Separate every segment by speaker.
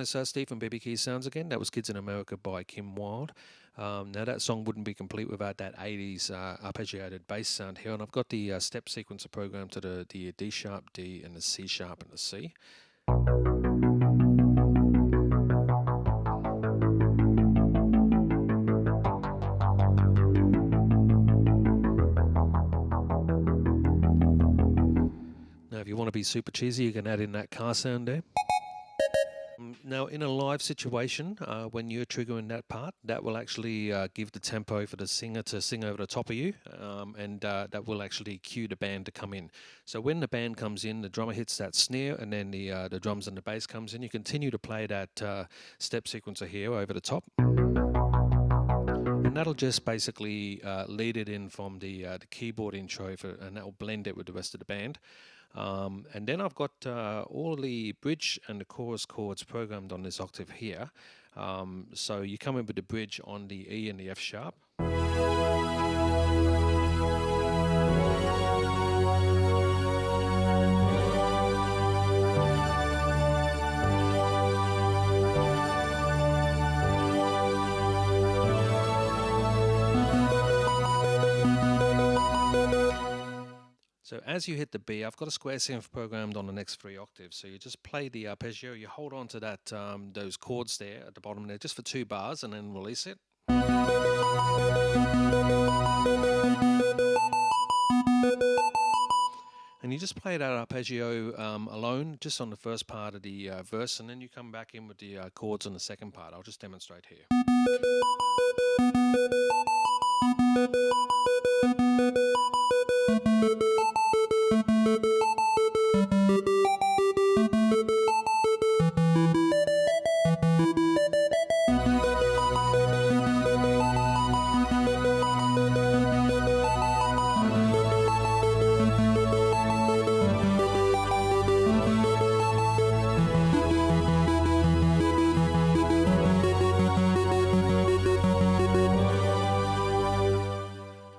Speaker 1: It's Steve from Baby Keys Sounds again. That was Kids in America by Kim Wilde. Now that song wouldn't be complete without that 80s arpeggiated bass sound here, and I've got the step sequencer programmed to the D sharp, D, and the C sharp and the C. Now if you want to be super cheesy, you can add in that car sound there. Now, in a live situation, when you're triggering that part, that will actually give the tempo for the singer to sing over the top of you, and that will actually cue the band to come in. So when the band comes in, the drummer hits that snare, and then the drums and the bass comes in. You continue to play that step sequencer here over the top. And that'll just basically lead it in from the keyboard intro, and that'll blend it with the rest of the band. And then I've got all the bridge and the chorus chords programmed on this octave here. So you come in with the bridge on the E and the F sharp. So as you hit the B, I've got a square synth programmed on the next 3 octaves. So you just play the arpeggio, you hold on to that those chords there at the bottom there just for 2 bars and then release it. And you just play that arpeggio alone just on the first part of the verse, and then you come back in with the chords on the second part. I'll just demonstrate here.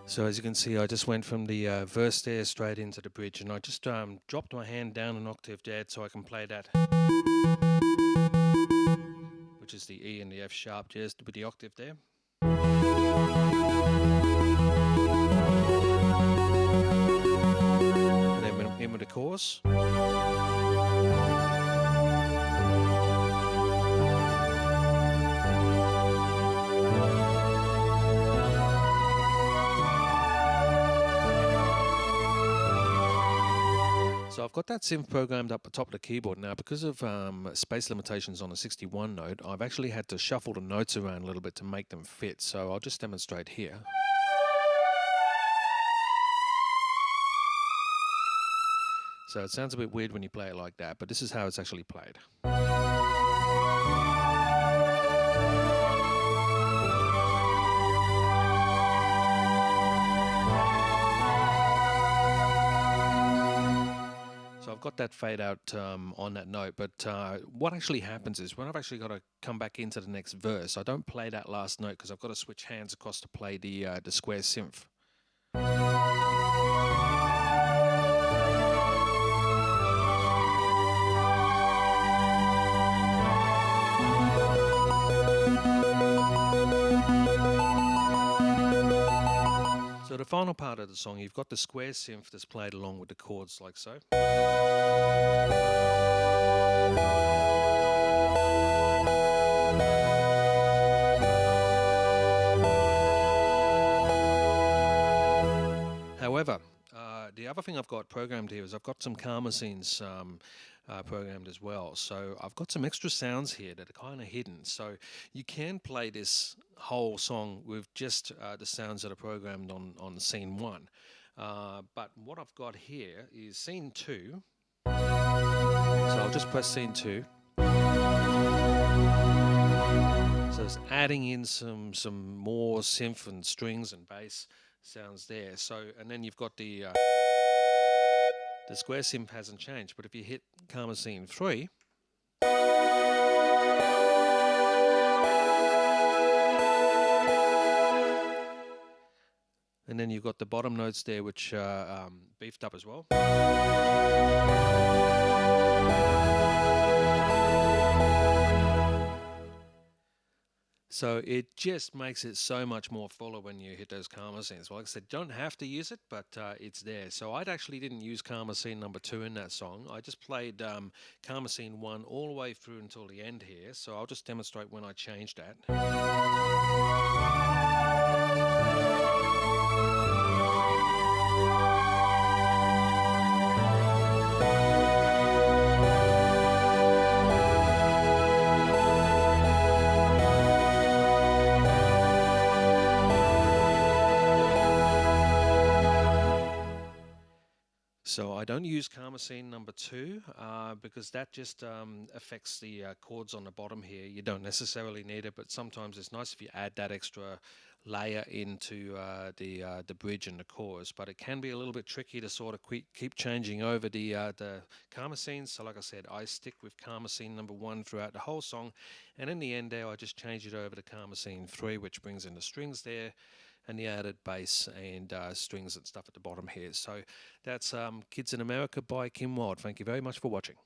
Speaker 1: So as you can see, I just went from the verse there straight into the bridge, and I just dropped my hand down an octave there so I can play that, which is the E and the F sharp, just with the octave there. And then in with the chorus. So I've got that synth programmed up at the top of the keyboard. Now, because of space limitations on a 61 note, I've actually had to shuffle the notes around a little bit to make them fit. So I'll just demonstrate here. So it sounds a bit weird when you play it like that, but this is how it's actually played. So I've got that fade out on that note, but what actually happens is when I've actually got to come back into the next verse, I don't play that last note because I've got to switch hands across to play the square synth. So the final part of the song, you've got the square synth that's played along with the chords like so. However, the other thing I've got programmed here is I've got some karma scenes programmed as well. So I've got some extra sounds here that are kind of hidden. So you can play this whole song with just the sounds that are programmed on scene 1. But what I've got here is scene 2. So I'll just press scene 2. So it's adding in some more synth and strings and bass sounds there. So, and then you've got the square synth hasn't changed, but if you hit karma scene 3, and then you've got the bottom notes there which are beefed up as well. So it just makes it so much more fuller when you hit those karma scenes. Well, like I said, don't have to use it, but it's there. So I actually didn't use karma scene number 2 in that song. I just played karma scene 1 all the way through until the end here. So I'll just demonstrate when I changed that. So I don't use karma scene number 2 because that just affects the chords on the bottom here. You don't necessarily need it, but sometimes it's nice if you add that extra layer into the bridge and the chorus. But it can be a little bit tricky to sort of keep changing over the karma scenes. So like I said, I stick with karma scene number 1 throughout the whole song. And in the end there, I just change it over to karma scene 3, which brings in the strings there and the added bass and strings and stuff at the bottom here. So that's Kids in America by Kim Wilde. Thank you very much for watching.